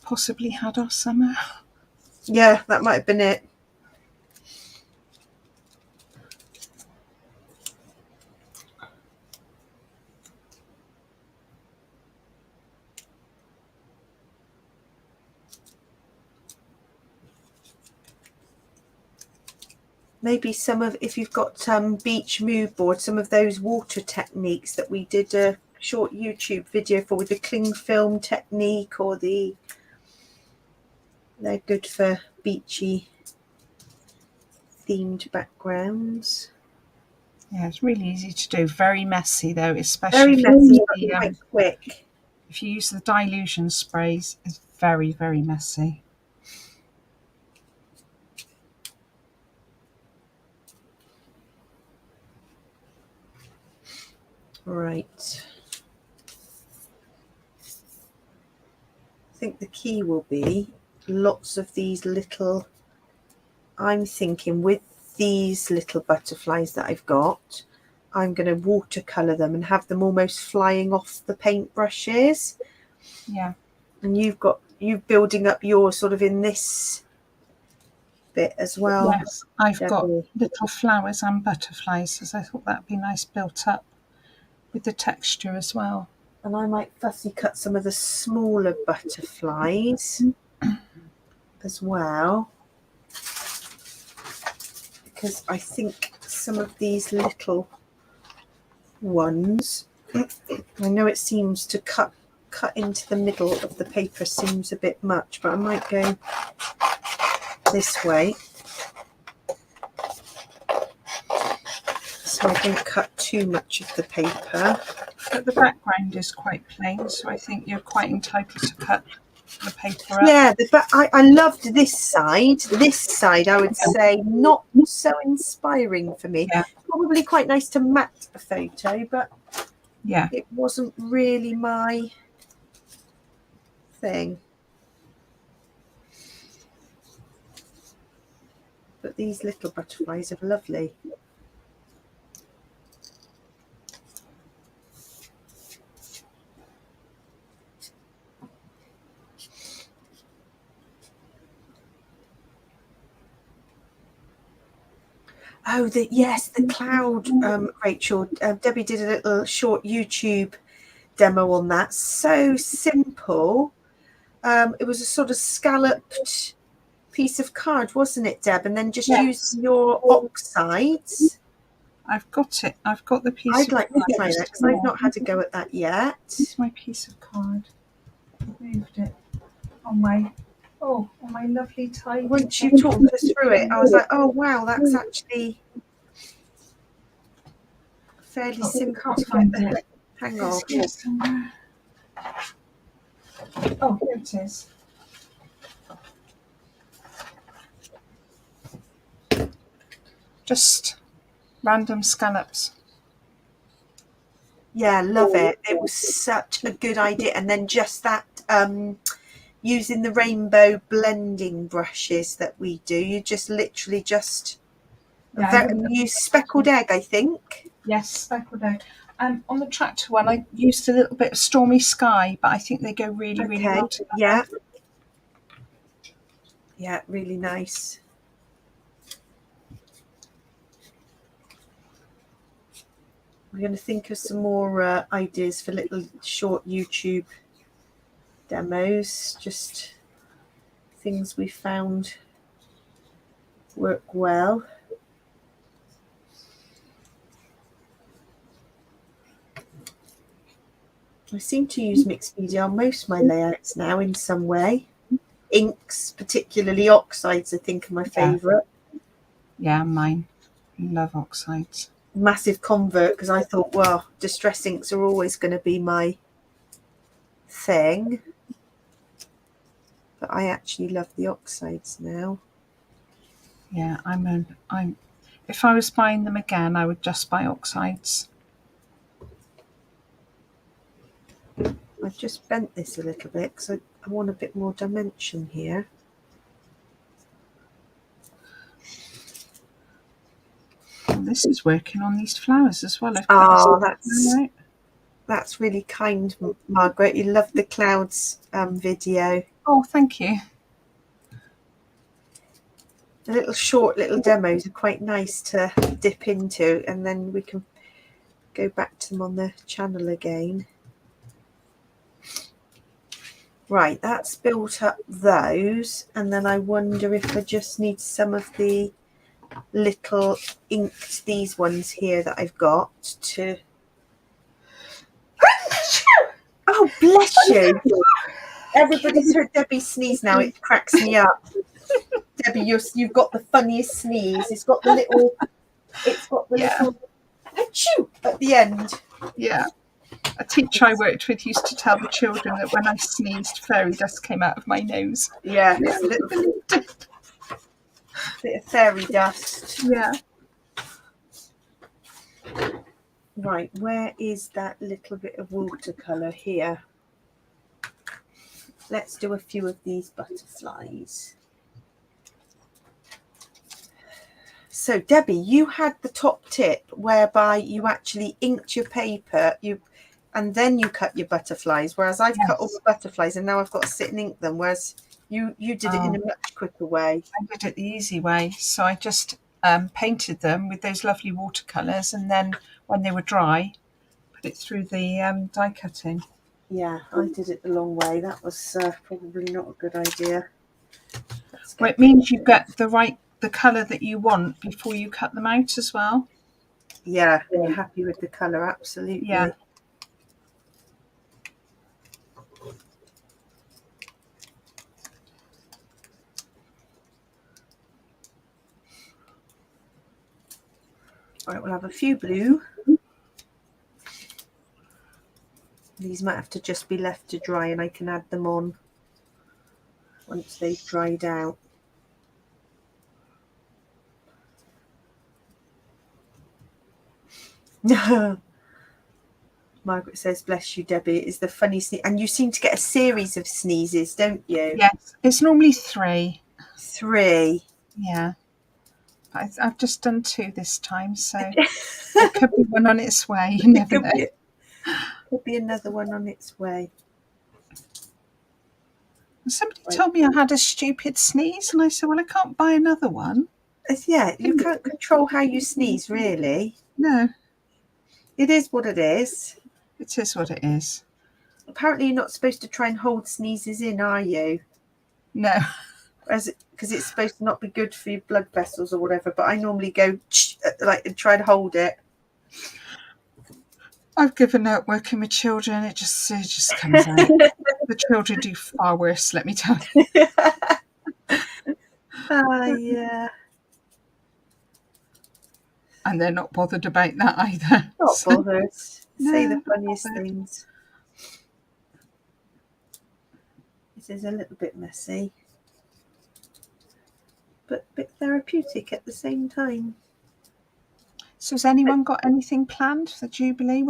A: Possibly had our summer.
B: Yeah, that might have been it. Maybe some of, if you've got beach mood board, some of those water techniques that we did a short YouTube video for with the cling film technique, or they're good for beachy themed backgrounds.
A: Yeah, it's really easy to do. Very messy though,
B: Very
A: especially
B: messy, but quite quick.
A: If you use the dilution sprays, it's very, very messy.
B: Right. I think the key will be lots of these little, I'm thinking with these little butterflies that I've got, I'm going to watercolour them and have them almost flying off the paint brushes.
A: Yeah.
B: And you building up yours sort of in this bit as well.
A: Yes, I've
B: Debbie.
A: got little flowers and butterflies, as I thought that'd be nice built up with the texture as well.
B: And I might fussy cut some of the smaller butterflies as well, because I think some of these little ones, I know it seems to cut into the middle of the paper seems a bit much, but I might go this way so I don't cut too much of the paper.
A: But the background is quite plain, so I think you're quite entitled to cut the paper up.
B: Yeah, but I loved this side. This side, I would say, not so inspiring for me.
A: Yeah.
B: Probably quite nice to matte a photo, but
A: yeah,
B: it wasn't really my thing. But these little butterflies are lovely. Oh, the cloud, Rachel. Debbie did a little short YouTube demo on that. So simple. It was a sort of scalloped piece of card, wasn't it, Deb? And then just use your oxides.
A: I've got it. I've got the piece
B: I'd
A: of
B: like to try that because I've not had to go at that yet.
A: It's my piece of card. I moved it on my lovely tidy.
B: Once you talked us through it, I was like, oh wow, that's actually fairly simple to get the hang of.
A: Oh, here it is. Just random scallops.
B: Yeah, love it. It was such a good idea. And then just that using the rainbow blending brushes that we do, you just literally just use speckled egg, I think.
A: Yes, speckled egg. On the tractor one, I used a little bit of Stormy Sky, but I think they go really, really well together.
B: Yeah. Yeah, really nice. We're going to think of some more ideas for little short YouTube demos. Just things we found work well. I seem to use mixed media on most of my layouts now in some way. Inks, particularly oxides, I think are my favourite.
A: Yeah, mine. Love oxides.
B: Massive convert, because I thought, well, distress inks are always going to be my thing. But I actually love the oxides now.
A: Yeah, if I was buying them again, I would just buy oxides.
B: I've just bent this a little bit because I want a bit more dimension here.
A: Well, this is working on these flowers as well.
B: That's really kind, Margaret. You love the clouds video.
A: Oh, thank you.
B: The little demos are quite nice to dip into, and then we can go back to them on the channel again. Right, that's built up those, and then I wonder if I just need some of the little inked, these ones here that I've got to... Oh, bless you. Everybody's heard Debbie sneeze now. It cracks me up. Debbie, you've got the funniest sneeze. It's got the little achoo at the end.
A: Yeah. A teacher I worked with used to tell the children that when I sneezed, fairy dust came out of my nose.
B: Yeah, it's a little bit of fairy dust.
A: Yeah.
B: Right, where is that little bit of watercolour here? Let's do a few of these butterflies. So, Debbie, you had the top tip whereby you actually inked your paper, and then you cut your butterflies, whereas I've cut all the butterflies and now I've got to sit and ink them, whereas you did it in a much quicker way.
A: I did it the easy way. So I just painted them with those lovely watercolours, and then when they were dry, put it through the die cutting.
B: Yeah, I did it the long way. That was probably not a good idea.
A: Well, it means you get the colour that you want before you cut them out as well.
B: Yeah, and you're happy with the colour, absolutely.
A: Yeah.
B: Right, we'll have a few blue. These might have to just be left to dry, and I can add them on once they've dried out. Margaret says, bless you, Debbie. It is the funny sneeze. And you seem to get a series of sneezes, don't you?
A: Yes, it's normally 3.
B: 3.
A: Yeah. I've just done 2 this time, so it could be one on its way. You never know.
B: Could be another one on its way.
A: Somebody told me I had a stupid sneeze, and I said, well, I can't buy another one.
B: Yeah, you can't control how you sneeze, really.
A: No.
B: It is what it is.
A: It is what it is.
B: Apparently you're not supposed to try and hold sneezes in, are you?
A: No.
B: Because it's supposed to not be good for your blood vessels or whatever, but I normally go and try to hold it.
A: I've given up working with children. It just comes out. The children do far worse, let me tell you.
B: Yeah.
A: And they're not bothered about that either.
B: Not bothered. Say the funniest things. This is a little bit messy, but a bit therapeutic at the same time.
A: So has anyone got anything planned for Jubilee?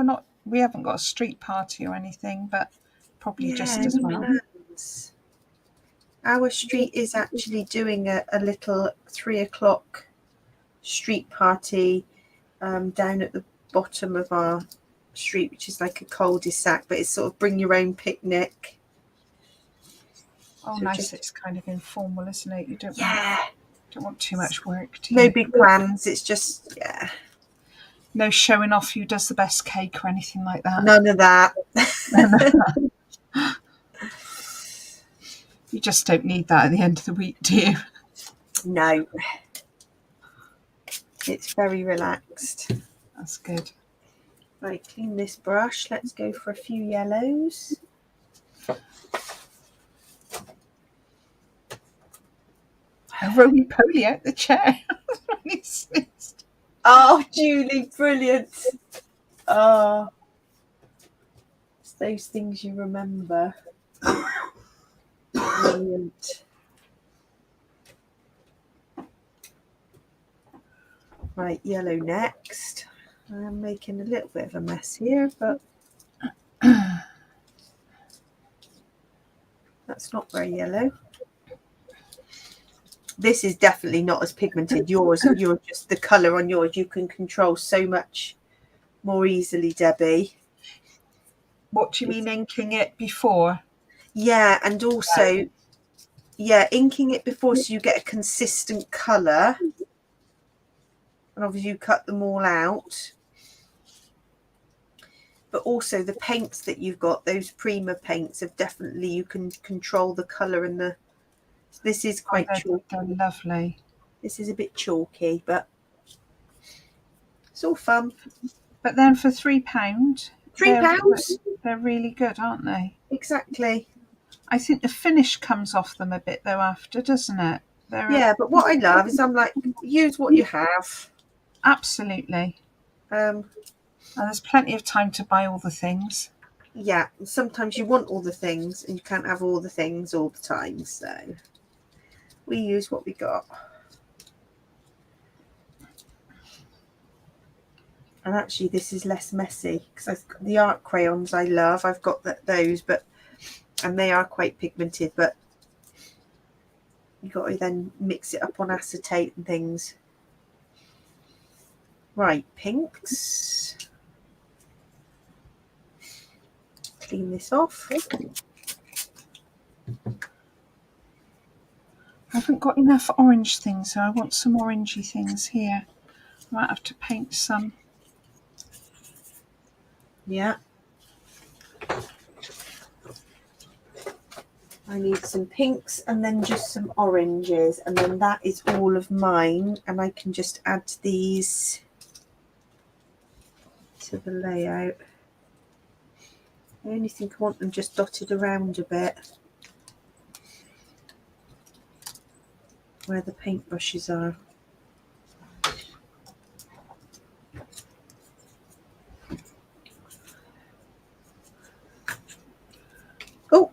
A: We haven't got a street party or anything, but probably just as well.
B: Plans. Our street is actually doing a little 3 o'clock street party down at the bottom of our street, which is like a cul-de-sac, but it's sort of bring your own picnic.
A: Oh, so nice. It's kind of informal, isn't it? You don't want too much work, do you?
B: No big plans. It's just,
A: no showing off who does the best cake or anything like that.
B: None of that.
A: You just don't need that at the end of the week, do you?
B: No. It's very relaxed.
A: That's good.
B: Right, clean this brush. Let's go for a few yellows.
A: Roly-poly out the chair.
B: Oh, Julie, brilliant. Oh, it's those things you remember. Brilliant. Right, yellow next. I'm making a little bit of a mess here, but that's not very yellow. This is definitely not as pigmented. You're just the colour on yours. You can control so much more easily, Debbie.
A: What do you mean inking it before?
B: Yeah, and also, yeah, inking it before so you get a consistent colour. And obviously you cut them all out. But also the paints that you've got, those Prima paints, have definitely, you can control the colour and the... This is quite chalky.
A: They're lovely.
B: This is a bit chalky, but it's all fun.
A: But then for £3,
B: £3?
A: They're really good, aren't they?
B: Exactly.
A: I think the finish comes off them a bit though after, doesn't it?
B: Yeah, but what I love is I'm like, use what you have.
A: Absolutely. And there's plenty of time to buy all the things.
B: Yeah, sometimes you want all the things and you can't have all the things all the time, so we use what we got. And actually this is less messy because the art crayons I love, I've got those, and they are quite pigmented, but you've got to then mix it up on acetate and things. Right, pinks. Clean this off.
A: I haven't got enough orange things, so I want some orangey things here. I might have to paint some.
B: Yeah. I need some pinks and then just some oranges, and then that is all of mine, and I can just add these to the layout. I only think I want them just dotted around a bit where the paintbrushes are. Oh,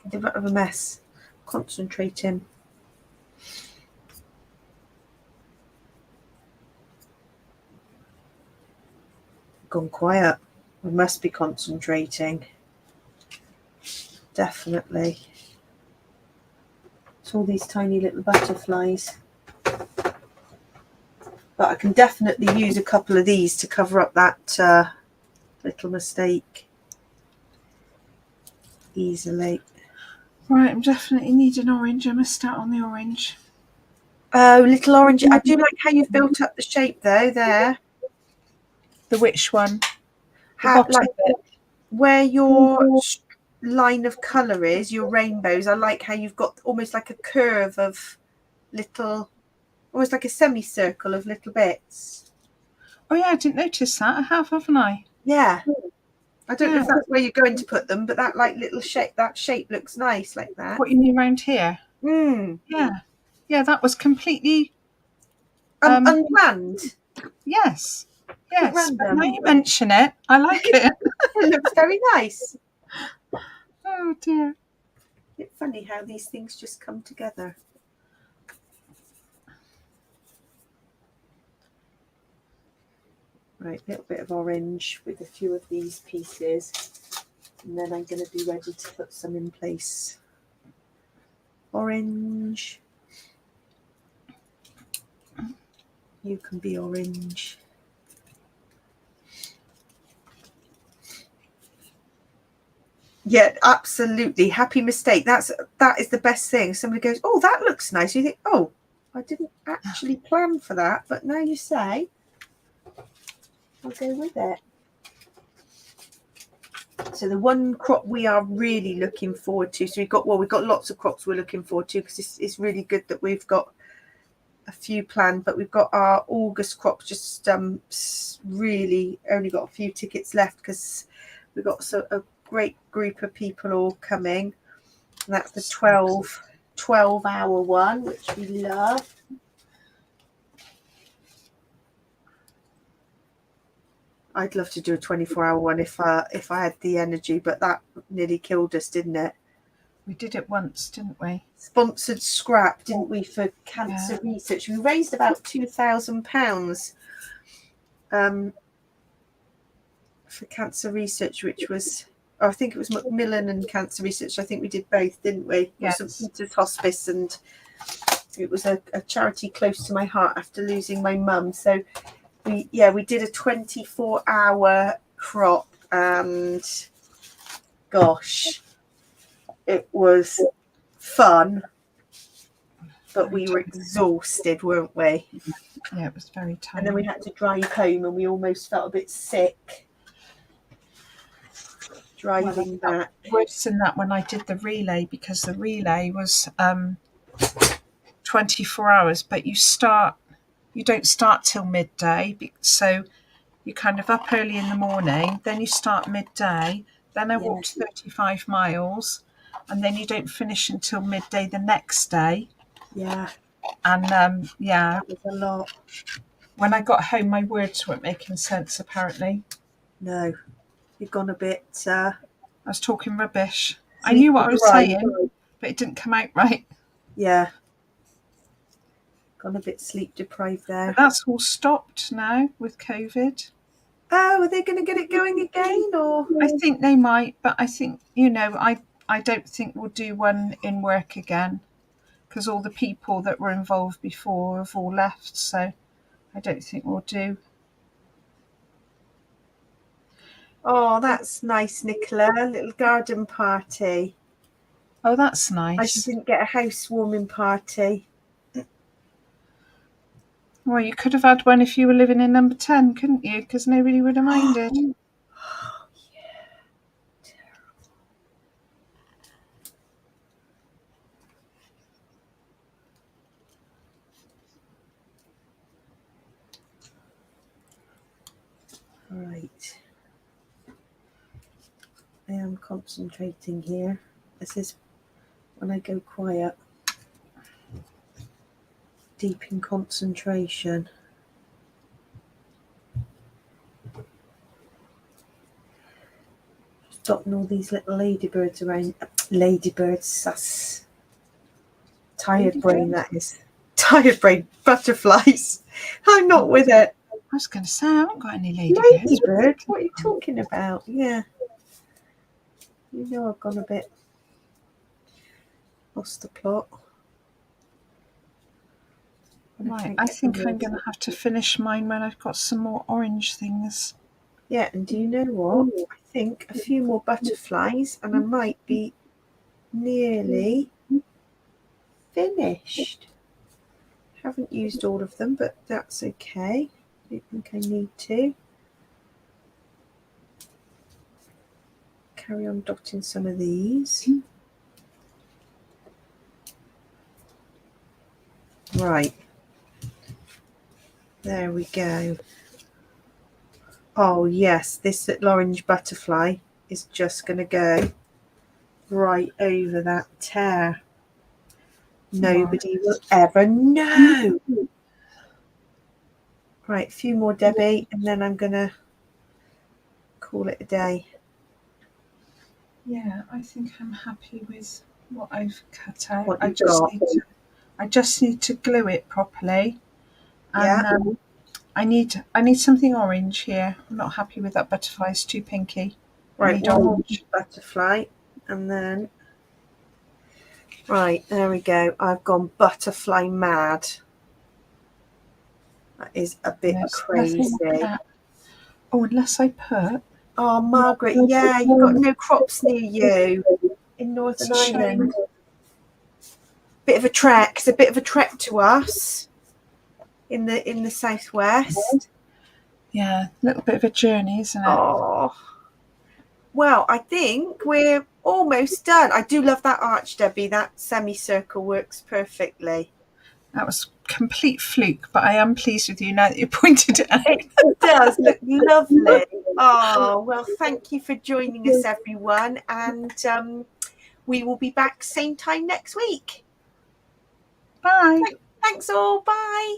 B: I did a bit of a mess. Concentrating. Gone quiet. We must be concentrating. Definitely. It's all these tiny little butterflies. But I can definitely use a couple of these to cover up that little mistake easily.
A: Right, I'm definitely needing orange. I must start on the orange.
B: Oh, little orange. I do like how you've built up the shape though, there.
A: The which one?
B: How, like where your line of colour is, your rainbows. I like how you've got almost like a curve of little, almost like a semicircle of little bits.
A: Oh yeah, I didn't notice that. I have, haven't I?
B: Yeah. I don't know if that's where you're going to put them, but that like little shape, that shape looks nice like that.
A: What you mean around here? Yeah. Yeah, that was completely
B: unplanned.
A: Yes. Yes. But now you mention it, I like it.
B: It looks very nice.
A: Oh dear.
B: It's funny how these things just come together. Right, a little bit of orange with a few of these pieces, and then I'm going to be ready to put some in place. Orange. You can be orange. Yeah, absolutely. Happy mistake. That is the best thing. Somebody goes, oh, that looks nice. You think, oh, I didn't actually plan for that, but now you say, I'll go with it. So the one crop we are really looking forward to, so we've got lots of crops we're looking forward to, because it's really good that we've got a few planned, but we've got our August crop just really only got a few tickets left, because we've got a great group of people all coming, and that's the 12-hour one, which we love. I'd love to do a 24-hour one if I had the energy, but that nearly killed us, didn't it?
A: We did it once, didn't we?
B: Sponsored scrap, didn't we, for cancer research? We raised about £2,000 for cancer research, which was, I think it was Macmillan and cancer research. I think we did both, didn't we?
A: Yes.
B: St Peter's Hospice, and it was a charity close to my heart after losing my mum. So we did a 24-hour crop, and gosh, it was fun, but we were exhausted, weren't we?
A: Yeah, it was very tiring.
B: And then we had to drive home, and we almost felt a bit sick driving back.
A: Worse than that when I did the relay, because the relay was 24 hours, but you don't start till midday, so you're kind of up early in the morning, then you start midday, then I walked 35 miles, and then you don't finish until midday the next day.
B: Yeah.
A: And
B: It was a lot.
A: When I got home, my words weren't making sense, apparently.
B: No, you've gone a bit...
A: I was talking rubbish. I knew what I was saying, but it didn't come out right.
B: Yeah. Gone a bit sleep deprived there.
A: But that's all stopped now with COVID.
B: Oh, are they going to get it going again, or?
A: I think they might, but I think, I don't think we'll do one in work again, because all the people that were involved before have all left, so I don't think we'll do.
B: Oh, that's nice, Nicola. A little garden party.
A: Oh, that's nice.
B: I just didn't get a housewarming party.
A: Well, you could have had one if you were living in number 10, couldn't you? Because nobody would have minded.
B: Oh, yeah. Terrible. Right. I am concentrating here. This is when I go quiet. Deep in concentration. Just dotting all these little ladybirds around. Ladybirds, that's tired brain, that is. Tired brain, butterflies. I'm not with it.
A: I was going to say, I haven't got any ladybirds.
B: Ladybird? What are you talking about? Yeah. You know I've gone a bit... lost the plot.
A: Right, I think I'm going to have to finish mine when I've got some more orange things.
B: Yeah, and do you know what? I think a few more butterflies and I might be nearly finished. Haven't used all of them, but that's okay. I don't think I need to. Carry on dotting some of these. Right. There we go. Oh yes, this little orange butterfly is just going to go right over that tear. Nobody will ever know. Right, a few more, Debbie, and then I'm going to call it a day.
A: Yeah, I think I'm happy with what I've cut out.
B: What
A: I just need to glue it properly. And I need something orange here. I'm not happy with that butterfly. It's too pinky.
B: Right,
A: I need orange.
B: Butterfly, and then right, there we go. I've gone butterfly mad. That is a bit crazy.
A: Oh, unless I put...
B: Oh, Margaret, yeah, you've got no crops near you in Northern Ireland. Bit of a trek. It's a bit of a trek to us in the southwest.
A: Yeah, a little bit of a journey, isn't it?
B: Oh, Well, I think we're almost done. I do love that arch, Debbie. That semicircle works perfectly.
A: That was complete fluke, but I am pleased with you now that you pointed it out.
B: It does look lovely. Oh, well, thank you for joining us, everyone. And we will be back same time next week.
A: Bye.
B: Thanks all. Bye.